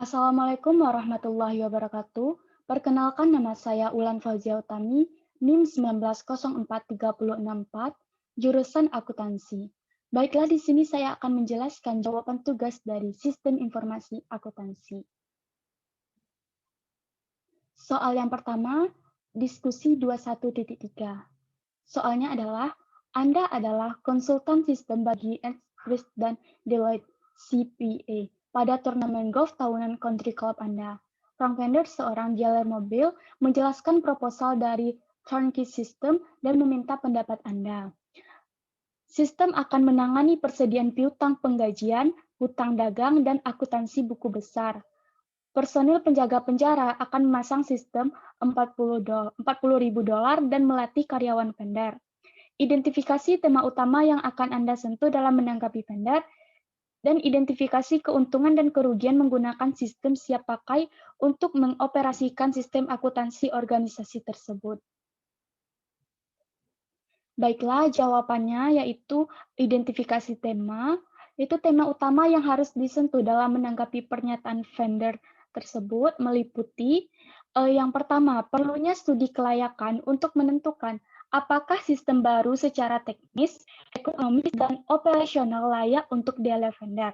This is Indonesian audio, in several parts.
Assalamualaikum warahmatullahi wabarakatuh. Perkenalkan nama saya Ulan Fauzia Utami, NIM 1904364, jurusan akuntansi. Baiklah, di sini saya akan menjelaskan jawaban tugas dari Sistem Informasi Akuntansi. Soal yang pertama, diskusi 21.3. Soalnya adalah, Anda adalah konsultan sistem bagi Everest dan Deloitte CPA pada turnamen golf tahunan country club Anda. Frank Vendor, seorang dealer mobil, menjelaskan proposal dari turnkey system dan meminta pendapat Anda. Sistem akan menangani persediaan piutang penggajian, hutang dagang, dan akuntansi buku besar. Personil penjaga penjara akan memasang sistem $40.000 dan melatih karyawan vendor. Identifikasi tema utama yang akan Anda sentuh dalam menanggapi vendor, dan identifikasi keuntungan dan kerugian menggunakan sistem siap pakai untuk mengoperasikan sistem akuntansi organisasi tersebut. Baiklah, jawabannya yaitu identifikasi tema. Itu tema utama yang harus disentuh dalam menanggapi pernyataan vendor tersebut meliputi yang pertama, perlunya studi kelayakan untuk menentukan apakah sistem baru secara teknis, ekonomis, dan operasional layak untuk dialog vendor.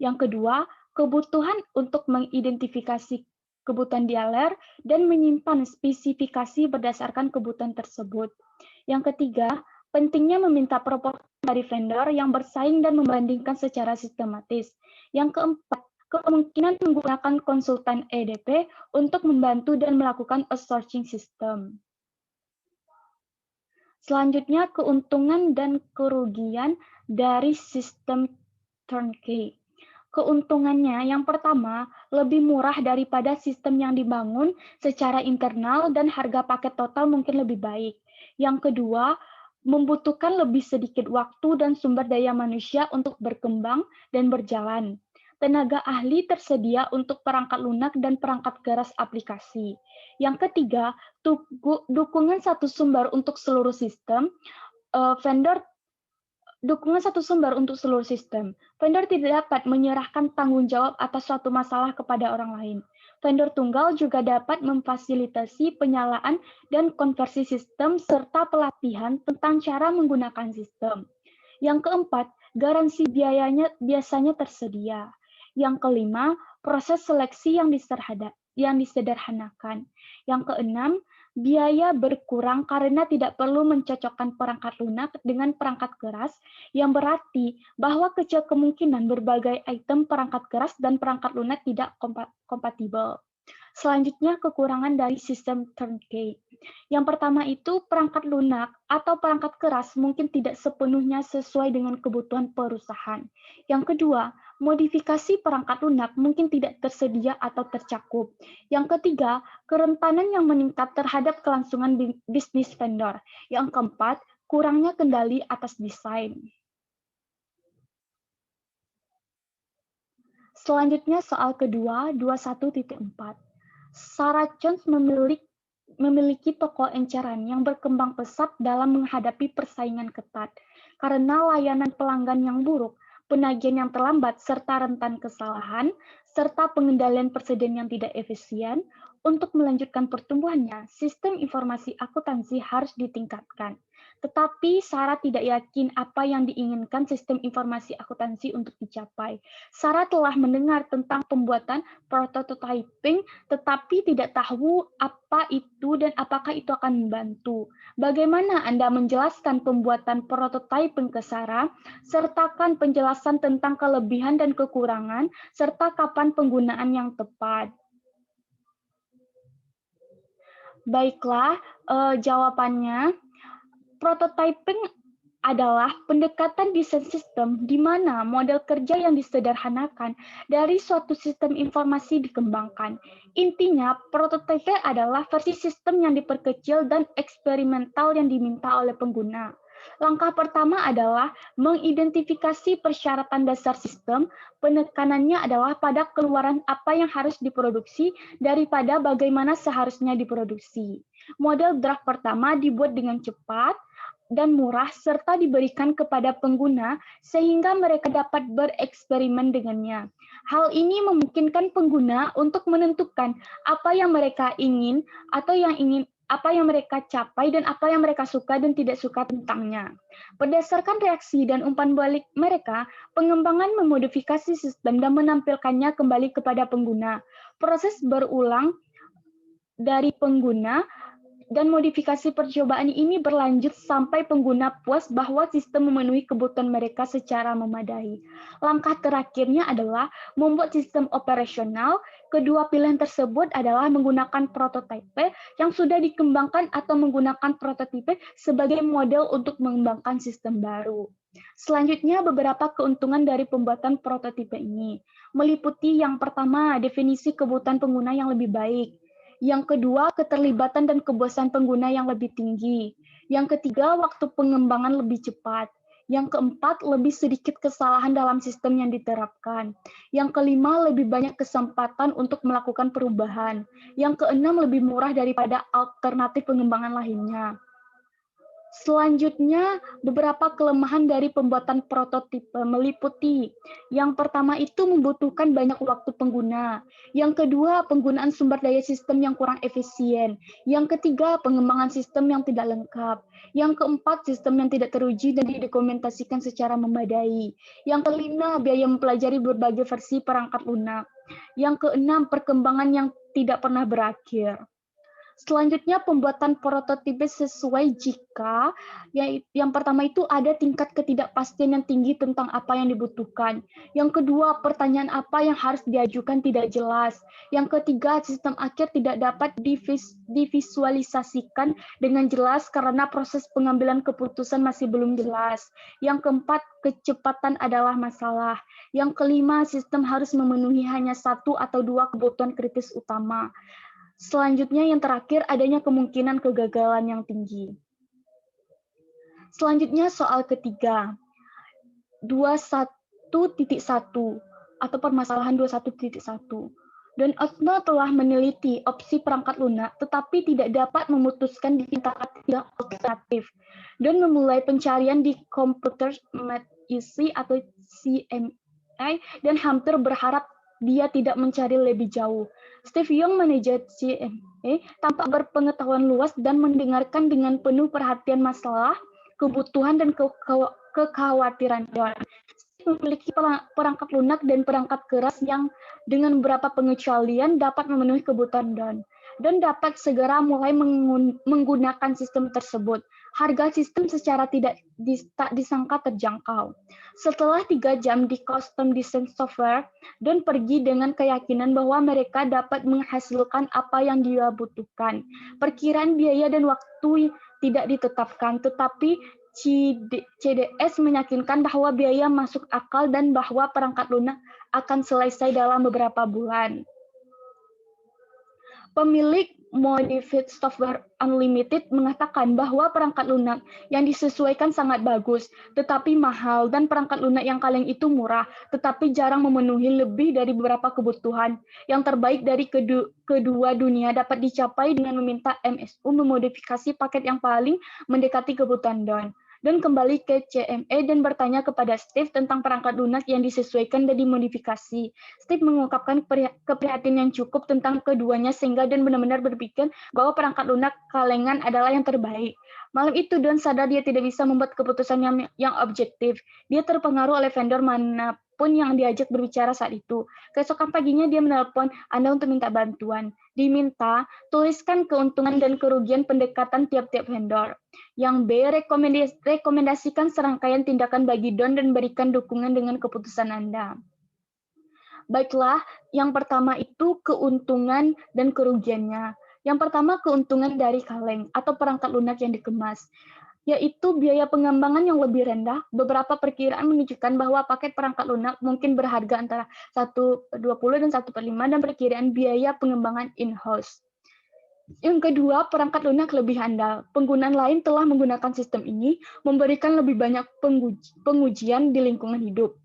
Yang kedua, kebutuhan untuk mengidentifikasi kebutuhan dealer dan menyimpan spesifikasi berdasarkan kebutuhan tersebut. Yang ketiga, pentingnya meminta proposal dari vendor yang bersaing dan membandingkan secara sistematis. Yang keempat, kemungkinan menggunakan konsultan EDP untuk membantu dan melakukan outsourcing system. Selanjutnya, keuntungan dan kerugian dari sistem turnkey. Keuntungannya, yang pertama, lebih murah daripada sistem yang dibangun secara internal dan harga paket total mungkin lebih baik. Yang kedua, membutuhkan lebih sedikit waktu dan sumber daya manusia untuk berkembang dan berjalan. Tenaga ahli tersedia untuk perangkat lunak dan perangkat keras aplikasi. Yang ketiga, dukungan satu sumber untuk seluruh sistem. Dukungan satu sumber untuk seluruh sistem. Vendor tidak dapat menyerahkan tanggung jawab atas suatu masalah kepada orang lain. Vendor tunggal juga dapat memfasilitasi penyalaan dan konversi sistem serta pelatihan tentang cara menggunakan sistem. Yang keempat, garansi biayanya biasanya tersedia. Yang kelima, proses seleksi yang disederhanakan. Yang keenam, biaya berkurang karena tidak perlu mencocokkan perangkat lunak dengan perangkat keras, yang berarti bahwa kecil kemungkinan berbagai item perangkat keras dan perangkat lunak tidak kompatibel. Selanjutnya, kekurangan dari sistem turnkey. Yang pertama itu, perangkat lunak atau perangkat keras mungkin tidak sepenuhnya sesuai dengan kebutuhan perusahaan. Yang kedua, modifikasi perangkat lunak mungkin tidak tersedia atau tercakup. Yang ketiga, kerentanan yang meningkat terhadap kelangsungan bisnis vendor. Yang keempat, kurangnya kendali atas desain. Selanjutnya soal kedua, 21.4. Sarah Jones memiliki toko enceran yang berkembang pesat dalam menghadapi persaingan ketat. Karena layanan pelanggan yang buruk, penagihan yang terlambat, serta rentan kesalahan, serta pengendalian persediaan yang tidak efisien, untuk melanjutkan pertumbuhannya, sistem informasi akuntansi harus ditingkatkan. Tetapi Sarah tidak yakin apa yang diinginkan sistem informasi akuntansi untuk dicapai. Sarah telah mendengar tentang pembuatan prototyping, tetapi tidak tahu apa itu dan apakah itu akan membantu. Bagaimana Anda menjelaskan pembuatan prototyping ke Sarah, sertakan penjelasan tentang kelebihan dan kekurangan, serta kapan penggunaan yang tepat. Baiklah, jawabannya, prototyping adalah pendekatan desain sistem di mana model kerja yang disederhanakan dari suatu sistem informasi dikembangkan. Intinya, prototipe adalah versi sistem yang diperkecil dan eksperimental yang diminta oleh pengguna. Langkah pertama adalah mengidentifikasi persyaratan dasar sistem. Penekanannya adalah pada keluaran apa yang harus diproduksi daripada bagaimana seharusnya diproduksi. Model draft pertama dibuat dengan cepat, dan murah serta diberikan kepada pengguna sehingga mereka dapat bereksperimen dengannya. Hal ini memungkinkan pengguna untuk menentukan apa yang mereka ingin atau apa yang mereka capai dan apa yang mereka suka dan tidak suka tentangnya. Berdasarkan reaksi dan umpan balik mereka, pengembangan memodifikasi sistem dan menampilkannya kembali kepada pengguna. Proses berulang dari pengguna dan modifikasi percobaan ini berlanjut sampai pengguna puas bahwa sistem memenuhi kebutuhan mereka secara memadai. Langkah terakhirnya adalah membuat sistem operasional. Kedua pilihan tersebut adalah menggunakan prototipe yang sudah dikembangkan atau menggunakan prototipe sebagai model untuk mengembangkan sistem baru. Selanjutnya, beberapa keuntungan dari pembuatan prototipe ini meliputi yang pertama, definisi kebutuhan pengguna yang lebih baik. Yang kedua, keterlibatan dan kepuasan pengguna yang lebih tinggi. Yang ketiga, waktu pengembangan lebih cepat. Yang keempat, lebih sedikit kesalahan dalam sistem yang diterapkan. Yang kelima, lebih banyak kesempatan untuk melakukan perubahan. Yang keenam, lebih murah daripada alternatif pengembangan lainnya. Selanjutnya, beberapa kelemahan dari pembuatan prototipe meliputi yang pertama itu membutuhkan banyak waktu pengguna. Yang kedua, penggunaan sumber daya sistem yang kurang efisien. Yang ketiga, pengembangan sistem yang tidak lengkap. Yang keempat, sistem yang tidak teruji dan didokumentasikan secara memadai. Yang kelima, biaya mempelajari berbagai versi perangkat lunak. Yang keenam, perkembangan yang tidak pernah berakhir. Selanjutnya, pembuatan prototipe sesuai jika yang pertama itu ada tingkat ketidakpastian yang tinggi tentang apa yang dibutuhkan. Yang kedua, pertanyaan apa yang harus diajukan tidak jelas. Yang ketiga, sistem akhir tidak dapat divisualisasikan dengan jelas karena proses pengambilan keputusan masih belum jelas. Yang keempat, kecepatan adalah masalah. Yang kelima, sistem harus memenuhi hanya satu atau dua kebutuhan kritis utama. Selanjutnya yang terakhir, adanya kemungkinan kegagalan yang tinggi. Selanjutnya soal ketiga, 21.1 atau permasalahan 21.1. Dan Osmo telah meneliti opsi perangkat lunak tetapi tidak dapat memutuskan di tingkat yang alternatif dan memulai pencarian di Computer Math EC atau CMI dan hampir berharap dia tidak mencari lebih jauh. Steve Young, manajer CME, tampak berpengetahuan luas dan mendengarkan dengan penuh perhatian masalah, kebutuhan, dan kekhawatiran Don. Memiliki perangkat lunak dan perangkat keras yang dengan beberapa pengecualian dapat memenuhi kebutuhan Don dan dapat segera mulai menggunakan sistem tersebut. Harga sistem secara tidak disangka terjangkau. Setelah 3 jam di custom design software, Don pergi dengan keyakinan bahwa mereka dapat menghasilkan apa yang dia butuhkan. Perkiraan biaya dan waktu tidak ditetapkan, tetapi CDS meyakinkan bahwa biaya masuk akal dan bahwa perangkat lunak akan selesai dalam beberapa bulan. Pemilik Modified Software Unlimited mengatakan bahwa perangkat lunak yang disesuaikan sangat bagus, tetapi mahal, dan perangkat lunak yang kaleng itu murah, tetapi jarang memenuhi lebih dari beberapa kebutuhan. Yang terbaik dari kedua dunia dapat dicapai dengan meminta MSU memodifikasi paket yang paling mendekati kebutuhan Don. Dan kembali ke CME dan bertanya kepada Steve tentang perangkat lunak yang disesuaikan dan dimodifikasi. Steve mengungkapkan keprihatinan yang cukup tentang keduanya sehingga Don benar-benar berpikir bahwa perangkat lunak kalengan adalah yang terbaik. Malam itu Don sadar dia tidak bisa membuat keputusan yang objektif. Dia terpengaruh oleh vendor manapun yang diajak berbicara saat itu. Keesokan paginya dia menelpon Anda untuk minta bantuan. Diminta, tuliskan keuntungan dan kerugian pendekatan tiap-tiap vendor. Yang B, rekomendasikan serangkaian tindakan bagi Don dan berikan dukungan dengan keputusan Anda. Baiklah, yang pertama itu keuntungan dan kerugiannya. Yang pertama, keuntungan dari kaleng atau perangkat lunak yang dikemas, yaitu biaya pengembangan yang lebih rendah. Beberapa perkiraan menunjukkan bahwa paket perangkat lunak mungkin berharga antara 1/20 dan 1/5 dan perkiraan biaya pengembangan in-house. Yang kedua, perangkat lunak lebih handal. Penggunaan lain telah menggunakan sistem ini, memberikan lebih banyak pengujian di lingkungan hidup.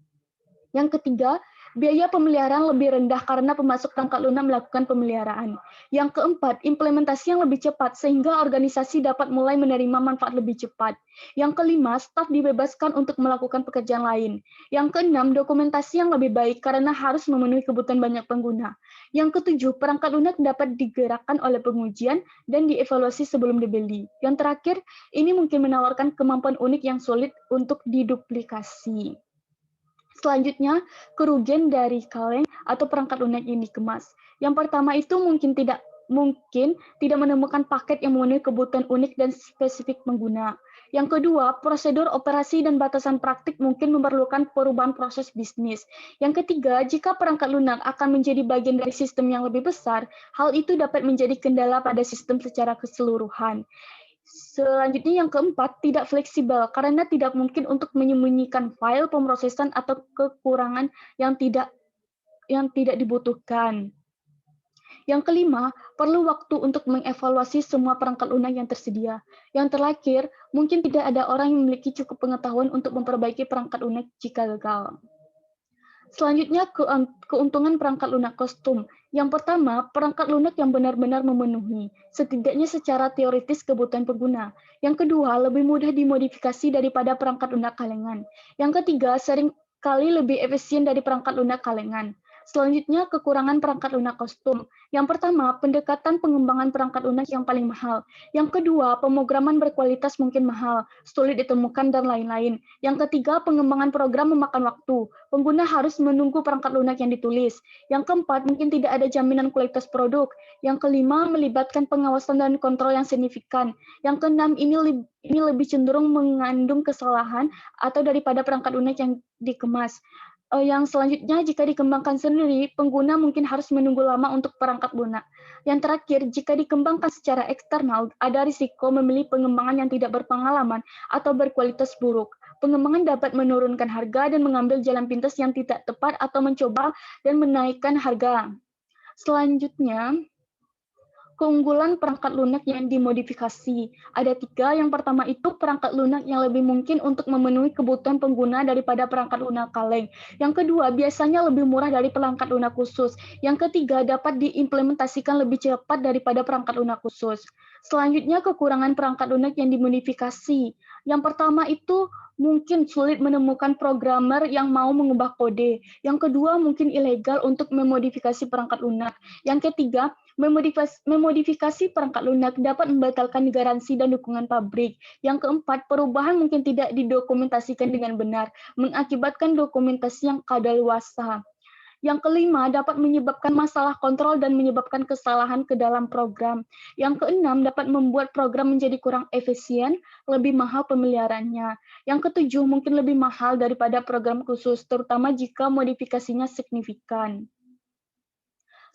Yang ketiga, Biaya pemeliharaan lebih rendah karena pemasok perangkat lunak melakukan pemeliharaan. Yang keempat, implementasi yang lebih cepat sehingga organisasi dapat mulai menerima manfaat lebih cepat. Yang kelima, staf dibebaskan untuk melakukan pekerjaan lain. Yang keenam, dokumentasi yang lebih baik karena harus memenuhi kebutuhan banyak pengguna. Yang ketujuh, perangkat lunak dapat digerakkan oleh pengujian dan dievaluasi sebelum dibeli. Yang terakhir, ini mungkin menawarkan kemampuan unik yang sulit untuk diduplikasi. Selanjutnya, kerugian dari kaleng atau perangkat lunak yang dikemas. Yang pertama itu mungkin tidak menemukan paket yang memenuhi kebutuhan unik dan spesifik pengguna. Yang kedua, prosedur operasi dan batasan praktik mungkin memerlukan perubahan proses bisnis. Yang ketiga, jika perangkat lunak akan menjadi bagian dari sistem yang lebih besar, hal itu dapat menjadi kendala pada sistem secara keseluruhan. Selanjutnya yang keempat, tidak fleksibel karena tidak mungkin untuk menyembunyikan file pemrosesan atau kekurangan yang tidak dibutuhkan. Yang kelima, perlu waktu untuk mengevaluasi semua perangkat lunak yang tersedia. Yang terakhir, mungkin tidak ada orang yang memiliki cukup pengetahuan untuk memperbaiki perangkat lunak jika gagal. Selanjutnya, keuntungan perangkat lunak kostum. Yang pertama, perangkat lunak yang benar-benar memenuhi, setidaknya secara teoritis kebutuhan pengguna. Yang kedua, lebih mudah dimodifikasi daripada perangkat lunak kalengan. Yang ketiga, sering kali lebih efisien dari perangkat lunak kalengan. Selanjutnya, kekurangan perangkat lunak kostum. Yang pertama, pendekatan pengembangan perangkat lunak yang paling mahal. Yang kedua, pemrograman berkualitas mungkin mahal, sulit ditemukan, dan lain-lain. Yang ketiga, pengembangan program memakan waktu. Pengguna harus menunggu perangkat lunak yang ditulis. Yang keempat, mungkin tidak ada jaminan kualitas produk. Yang kelima, melibatkan pengawasan dan kontrol yang signifikan. Yang keenam, ini lebih cenderung mengandung kesalahan atau daripada perangkat lunak yang dikemas. Yang selanjutnya, jika dikembangkan sendiri, pengguna mungkin harus menunggu lama untuk perangkat lunak. Yang terakhir, jika dikembangkan secara eksternal, ada risiko memilih pengembangan yang tidak berpengalaman atau berkualitas buruk. Pengembangan dapat menurunkan harga dan mengambil jalan pintas yang tidak tepat atau mencoba dan menaikkan harga. Selanjutnya, keunggulan perangkat lunak yang dimodifikasi. Ada 3. Yang pertama itu perangkat lunak yang lebih mungkin untuk memenuhi kebutuhan pengguna daripada perangkat lunak kaleng. Yang kedua, biasanya lebih murah dari perangkat lunak khusus. Yang ketiga, dapat diimplementasikan lebih cepat daripada perangkat lunak khusus. Selanjutnya, kekurangan perangkat lunak yang dimodifikasi. Yang pertama itu mungkin sulit menemukan programmer yang mau mengubah kode. Yang kedua, mungkin ilegal untuk memodifikasi perangkat lunak. Yang ketiga, memodifikasi perangkat lunak dapat membatalkan garansi dan dukungan pabrik. Yang keempat, perubahan mungkin tidak didokumentasikan dengan benar, mengakibatkan dokumentasi yang kadaluarsa. Yang kelima, dapat menyebabkan masalah kontrol dan menyebabkan kesalahan ke dalam program. Yang keenam, dapat membuat program menjadi kurang efisien, lebih mahal pemeliharaannya. Yang ketujuh, mungkin lebih mahal daripada program khusus, terutama jika modifikasinya signifikan.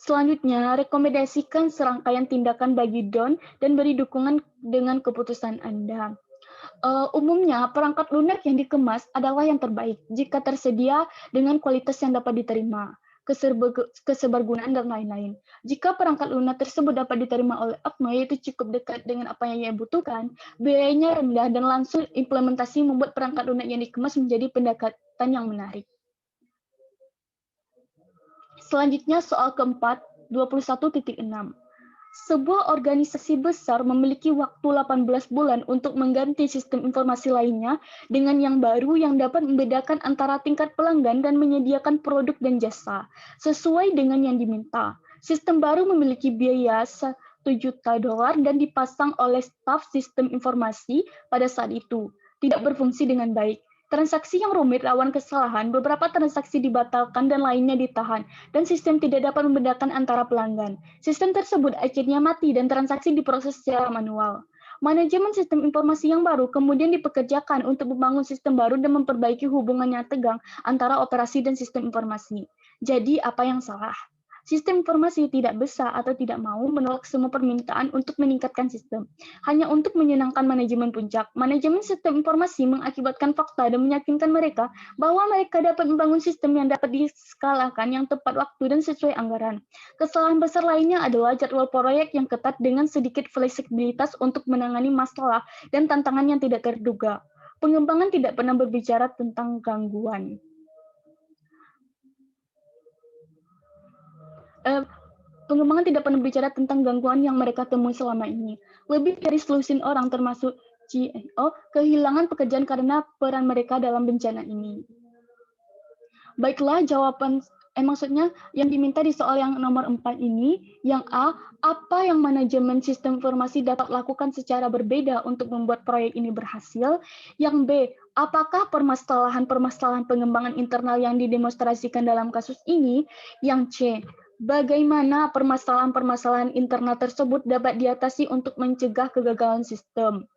Selanjutnya, rekomendasikan serangkaian tindakan bagi Don dan beri dukungan dengan keputusan Anda. Umumnya, perangkat lunak yang dikemas adalah yang terbaik jika tersedia dengan kualitas yang dapat diterima, kesebergunaan, dan lain-lain. Jika perangkat lunak tersebut dapat diterima oleh Akma, yaitu cukup dekat dengan apa yang ia butuhkan, biayanya rendah, dan langsung implementasi membuat perangkat lunak yang dikemas menjadi pendekatan yang menarik. Selanjutnya soal keempat, 21.6. Sebuah organisasi besar memiliki waktu 18 bulan untuk mengganti sistem informasi lainnya dengan yang baru yang dapat membedakan antara tingkat pelanggan dan menyediakan produk dan jasa sesuai dengan yang diminta. Sistem baru memiliki biaya $1 juta dan dipasang oleh staf sistem informasi pada saat itu. Tidak berfungsi dengan baik. Transaksi yang rumit rawan kesalahan, beberapa transaksi dibatalkan dan lainnya ditahan, dan sistem tidak dapat membedakan antara pelanggan. Sistem tersebut akhirnya mati dan transaksi diproses secara manual. Manajemen sistem informasi yang baru kemudian dipekerjakan untuk membangun sistem baru dan memperbaiki hubungan yang tegang antara operasi dan sistem informasi. Jadi, apa yang salah? Sistem informasi tidak bisa atau tidak mau menolak semua permintaan untuk meningkatkan sistem. Hanya untuk menyenangkan manajemen puncak, manajemen sistem informasi mengakibatkan fakta dan meyakinkan mereka bahwa mereka dapat membangun sistem yang dapat diskalakan yang tepat waktu dan sesuai anggaran. Kesalahan besar lainnya adalah jadwal proyek yang ketat dengan sedikit fleksibilitas untuk menangani masalah dan tantangan yang tidak terduga. Pengembangan tidak pernah berbicara tentang gangguan. Pengembangan tidak pernah bicara tentang gangguan yang mereka temui selama ini. Lebih dari selusin orang termasuk CEO kehilangan pekerjaan karena peran mereka dalam bencana ini. Baiklah, jawaban maksudnya yang diminta di soal yang nomor 4 ini, yang A, apa yang manajemen sistem informasi dapat lakukan secara berbeda untuk membuat proyek ini berhasil? Yang B, apakah permasalahan-permasalahan pengembangan internal yang didemonstrasikan dalam kasus ini? Yang C, bagaimana permasalahan-permasalahan internal tersebut dapat diatasi untuk mencegah kegagalan sistem?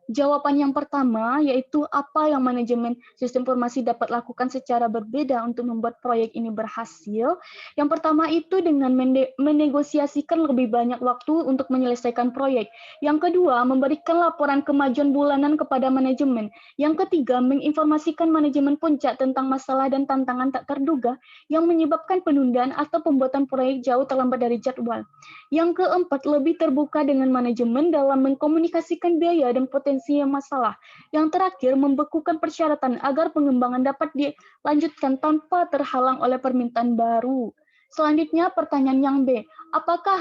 Jawaban yang pertama yaitu apa yang manajemen sistem informasi dapat lakukan secara berbeda untuk membuat proyek ini berhasil. Yang pertama itu dengan menegosiasikan lebih banyak waktu untuk menyelesaikan proyek. Yang kedua, memberikan laporan kemajuan bulanan kepada manajemen. Yang ketiga, menginformasikan manajemen puncak tentang masalah dan tantangan tak terduga yang menyebabkan penundaan atau pembuatan proyek jauh terlambat dari jadwal. Yang keempat, lebih terbuka dengan manajemen dalam mengkomunikasikan biaya dan potensi masalah. Yang terakhir, membekukan persyaratan agar pengembangan dapat dilanjutkan tanpa terhalang oleh permintaan baru. Selanjutnya, pertanyaan yang B, apakah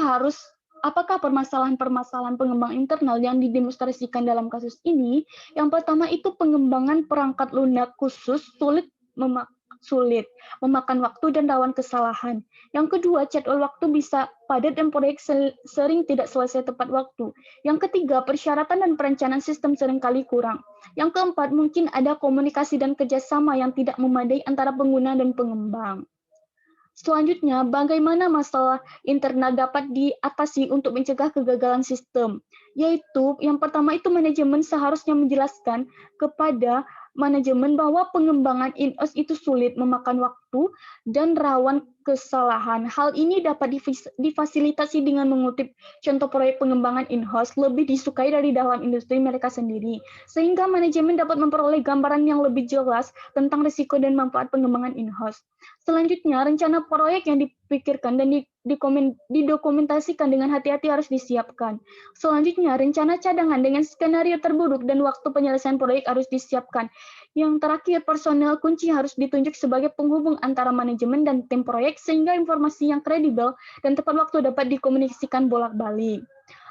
permasalahan-permasalahan pengembangan internal yang didemonstrasikan dalam kasus ini? Yang pertama itu pengembangan perangkat lunak khusus sulit, memakan waktu dan rawan kesalahan. Yang kedua, jadwal waktu bisa padat dan proyek sering tidak selesai tepat waktu. Yang ketiga, persyaratan dan perencanaan sistem seringkali kurang. Yang keempat, mungkin ada komunikasi dan kerjasama yang tidak memadai antara pengguna dan pengembang. Selanjutnya, bagaimana masalah internal dapat diatasi untuk mencegah kegagalan sistem? Yaitu, yang pertama itu manajemen seharusnya menjelaskan kepada manajemen bahwa pengembangan in-house itu sulit, memakan waktu, dan rawan kesalahan. Hal ini dapat difasilitasi dengan mengutip contoh proyek pengembangan in-house lebih disukai dari dalam industri mereka sendiri, sehingga manajemen dapat memperoleh gambaran yang lebih jelas tentang risiko dan manfaat pengembangan in-house. Selanjutnya, rencana proyek yang dipikirkan dan didokumentasikan dengan hati-hati harus disiapkan. Selanjutnya, rencana cadangan dengan skenario terburuk dan waktu penyelesaian proyek harus disiapkan. Yang terakhir, personel kunci harus ditunjuk sebagai penghubung antara manajemen dan tim proyek sehingga informasi yang kredibel dan tepat waktu dapat dikomunikasikan bolak-balik.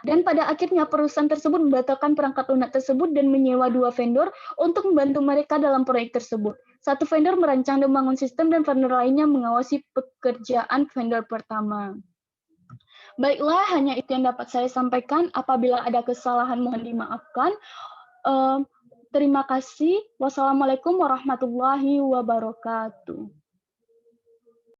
Dan pada akhirnya perusahaan tersebut membatalkan perangkat lunak tersebut dan menyewa 2 vendor untuk membantu mereka dalam proyek tersebut. Satu vendor merancang dan membangun sistem dan vendor lainnya mengawasi pekerjaan vendor pertama. Baiklah, hanya itu yang dapat saya sampaikan. Apabila ada kesalahan mohon dimaafkan. Terima kasih. Wassalamualaikum warahmatullahi wabarakatuh.